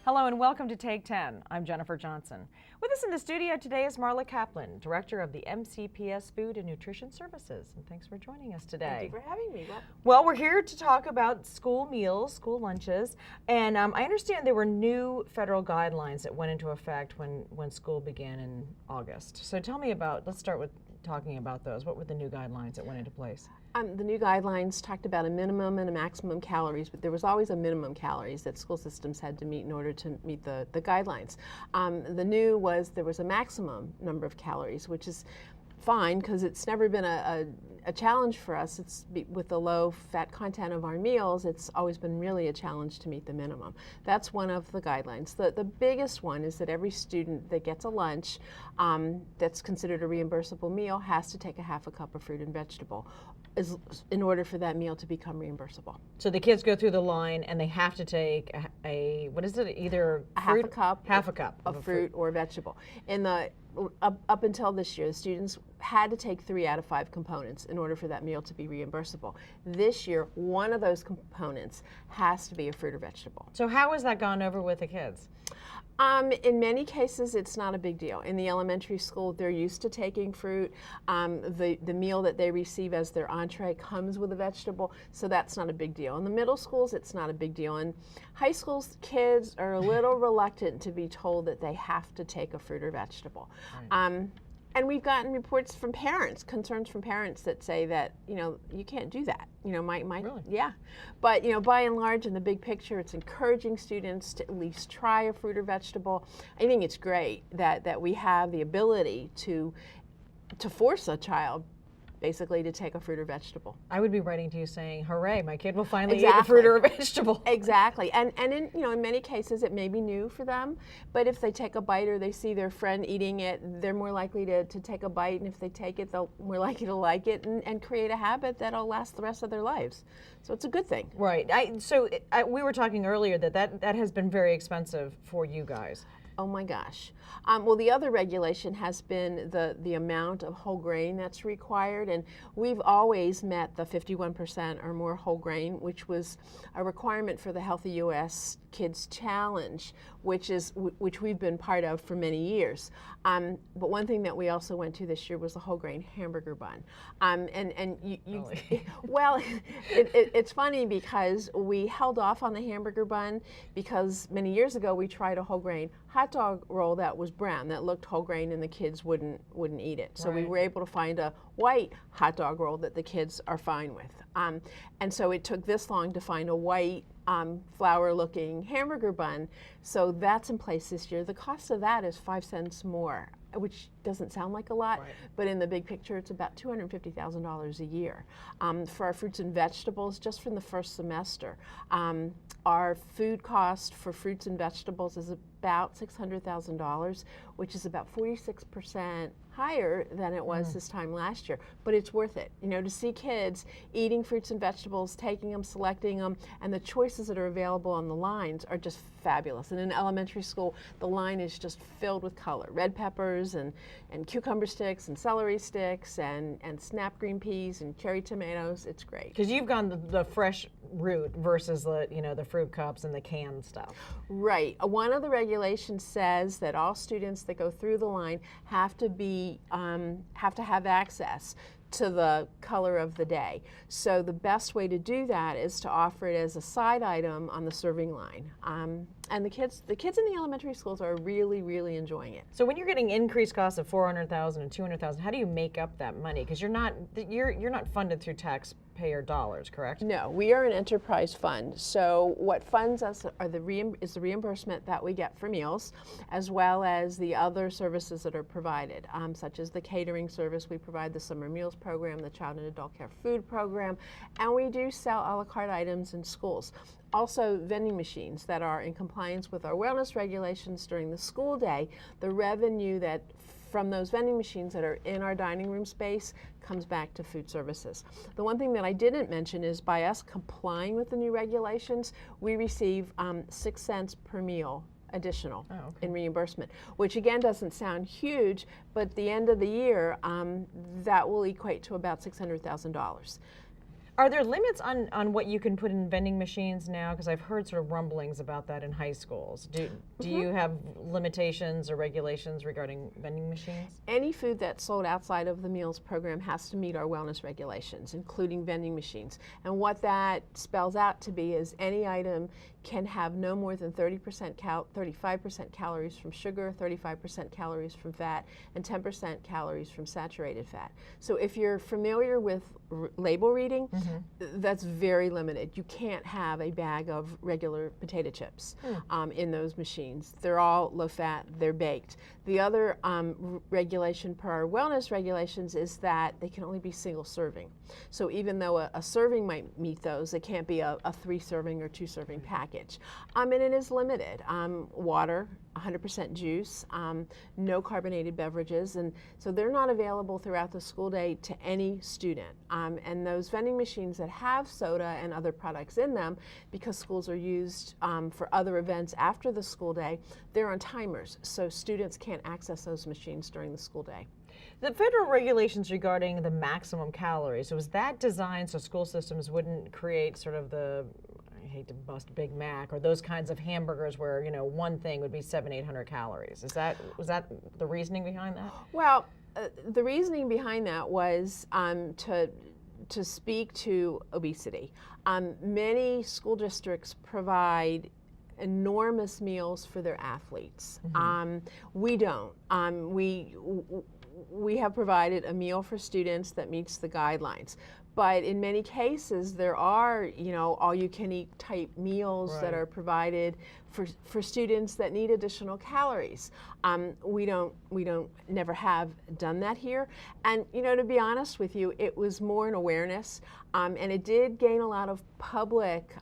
Hello and welcome to Take 10. I'm Jennifer Johnson. With us in the studio today is Marla Caplon, Director of the MCPS Food and Nutrition Services. And thanks for joining us today. Thank you for having me. Well, we're here to talk about school meals, school lunches, and I understand there were new federal guidelines that went into effect when school began in August. So tell me about, let's start with talking about those. What were the new guidelines that went into place? The new guidelines talked about a minimum and a maximum calories, but there was always a minimum calories that school systems had to meet in order to meet the guidelines. The new was there was a maximum number of calories, which is fine because it's never been a challenge for us. With the low fat content of our meals, it's always been really a challenge to meet the minimum. That's one of the guidelines. The biggest one is that every student that gets a lunch that's considered a reimbursable meal has to take a half a cup of fruit and vegetable in order for that meal to become reimbursable. So the kids go through the line and they have to take a what is it, either half a cup of fruit or vegetable. Up until this year, the students had to take 3 out of 5 components in order for that meal to be reimbursable. This year, one of those components has to be a fruit or vegetable. So how has that gone over with the kids? In many cases, it's not a big deal. In the elementary school, they're used to taking fruit. The meal that they receive as their entree comes with a vegetable, so that's not a big deal. In the middle schools, it's not a big deal. In high schools, kids are a little reluctant to be told that they have to take a fruit or vegetable. Right. And we've gotten reports from parents, concerns from parents that say that, you can't do that. Really? Yeah. But, by and large, in the big picture, it's encouraging students to at least try a fruit or vegetable. I think it's great that we have the ability to force a child basically to take a fruit or vegetable. I would be writing to you saying, hooray, my kid will finally eat a fruit or a vegetable. Exactly. And in many cases it may be new for them, but if they take a bite or they see their friend eating it, they're more likely to take a bite, and if they take it, they're more likely to like it and create a habit that'll last the rest of their lives. So it's a good thing. Right. We were talking earlier that has been very expensive for you guys. Oh my gosh. Well, the other regulation has been the amount of whole grain that's required, and we've always met the 51% or more whole grain, which was a requirement for the Healthy U.S. Kids Challenge, which we've been part of for many years. But one thing that we also went to this year was the whole grain hamburger bun. Really? Well, it's funny because we held off on the hamburger bun because many years ago we tried a whole grain hot dog roll that was brown, that looked whole grain, and the kids wouldn't eat it. So we were able to find a white hot dog roll that the kids are fine with. And so it took this long to find a white flour-looking hamburger bun. So that's in place this year. The cost of that is 5 cents more, which doesn't sound like a lot, but in the big picture, it's about $250,000 a year. For our fruits and vegetables, just from the first semester, our food cost for fruits and vegetables is about $600,000, which is about 46% higher than it was this time last year. But it's worth it, to see kids eating fruits and vegetables, taking them, selecting them, and the choices that are available on the lines are just fabulous. And in elementary school, the line is just filled with color. Red peppers and cucumber sticks and celery sticks and snap green peas and cherry tomatoes. It's great. Because you've gone the fresh route versus the fruit cups and the canned stuff. Right. One of the regulations says that all students that go through the line have to have access to the color of the day. So the best way to do that is to offer it as a side item on the serving line. And the kids in the elementary schools are really, really enjoying it. So when you're getting increased costs of $400,000 and $200,000, how do you make up that money? Because you're not funded through taxpayer dollars, correct? No, we are an enterprise fund. So what funds us is the reimbursement that we get for meals, as well as the other services that are provided, such as the catering service. We provide the summer meals program, the child and adult care food program, and we do sell a la carte items in schools. Also, vending machines that are in compliance with our wellness regulations during the school day. The revenue from those vending machines that are in our dining room space comes back to food services. The one thing that I didn't mention is by us complying with the new regulations, we receive 6 cents per meal additional in reimbursement, which again doesn't sound huge, but at the end of the year, that will equate to about $600,000. Are there limits on what you can put in vending machines now? Because I've heard sort of rumblings about that in high schools. Do you have limitations or regulations regarding vending machines? Any food that's sold outside of the meals program has to meet our wellness regulations, including vending machines. And what that spells out to be is any item can have no more than 35% calories from sugar, 35% calories from fat, and 10% calories from saturated fat. So if you're familiar with label reading, that's very limited. You can't have a bag of regular potato chips in those machines. They're all low fat, they're baked. The other regulation per our wellness regulations is that they can only be single serving. So even though a serving might meet those, it can't be a 3 serving or 2 serving package. And it is limited. Water, 100% juice, no carbonated beverages, and so they're not available throughout the school day to any student. And those vending machines that have soda and other products in them, because schools are used for other events after the school day, they're on timers, so students can't access those machines during the school day. The federal regulations regarding the maximum calories, was that designed so school systems wouldn't create sort of the, I hate to bust Big Mac, or those kinds of hamburgers where, you know, one thing would be 700-800 calories? Was that the reasoning behind that? Well, the reasoning behind that was to speak to obesity. Many school districts provide enormous meals for their athletes. We don't. We have provided a meal for students that meets the guidelines. But in many cases, there are, you know, all-you-can-eat type meals that are provided for students that need additional calories. We never have done that here. And, you know, to be honest with you, it was more an awareness, and it did gain a lot of public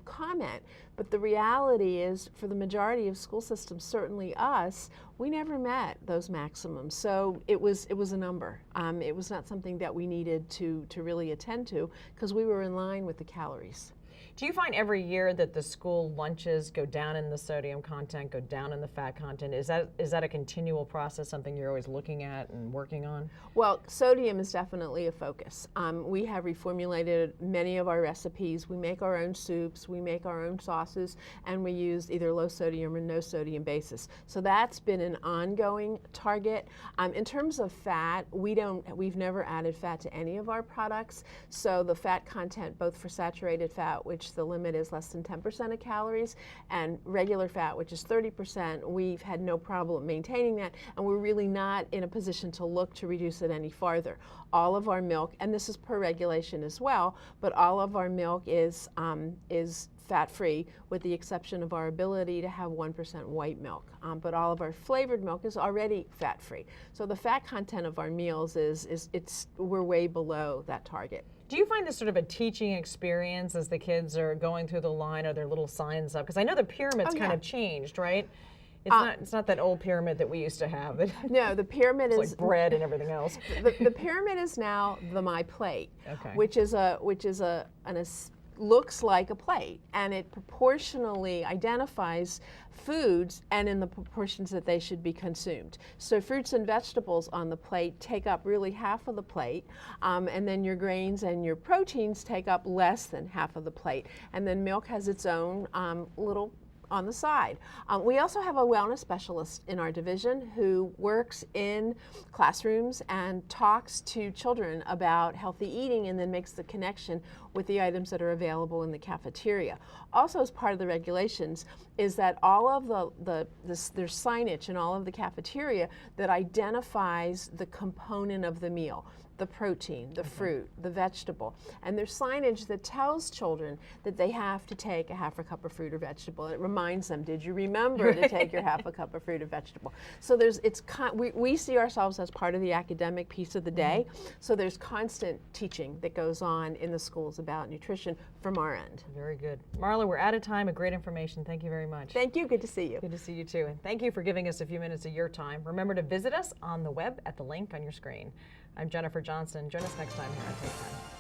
comment. But the reality is, for the majority of school systems, certainly us, we never met those maximums. So it was a number. It was not something that we needed to really attend to, because we were in line with the calories. Do you find every year that the school lunches go down in the sodium content, go down in the fat content? Is that a continual process, something you're always looking at and working on? Well, sodium is definitely a focus. We have reformulated many of our recipes. We make our own soups, we make our own sauces, and we use either low sodium or no sodium basis. So that's been an ongoing target. In terms of fat, we've never added fat to any of our products. So the fat content, both for saturated fat, which the limit is less than 10% of calories, and regular fat, which is 30%, we've had no problem maintaining that, and we're really not in a position to look to reduce it any farther. All of our milk, and this is per regulation as well, but all of our milk is fat-free, with the exception of our ability to have 1% white milk. But all of our flavored milk is already fat-free. So the fat content of our meals we're way below that target. Do you find this sort of a teaching experience as the kids are going through the line? Are there little signs up? Because I know the pyramid's kind of changed, right? It's not that old pyramid that we used to have. No, the pyramid is like bread and everything else. The pyramid is now the My Plate, which looks like a plate, and it proportionally identifies foods and in the proportions that they should be consumed. So fruits and vegetables on the plate take up really half of the plate, and then your grains and your proteins take up less than half of the plate. And then milk has its own little on the side. We also have a wellness specialist in our division who works in classrooms and talks to children about healthy eating, and then makes the connection with the items that are available in the cafeteria. Also, as part of the regulations, is that all of there's signage in all of the cafeteria that identifies the component of the meal. The protein, the fruit, the vegetable. And there's signage that tells children that they have to take a half a cup of fruit or vegetable. It reminds them, did you remember to take your half a cup of fruit or vegetable? So we see ourselves as part of the academic piece of the day. So there's constant teaching that goes on in the schools about nutrition from our end. Very good. Marla, we're out of time. Great information. Thank you very much. Thank you. Good to see you. Good to see you too. And thank you for giving us a few minutes of your time. Remember to visit us on the web at the link on your screen. I'm Jennifer Johnson. Join us next time here on Take Time.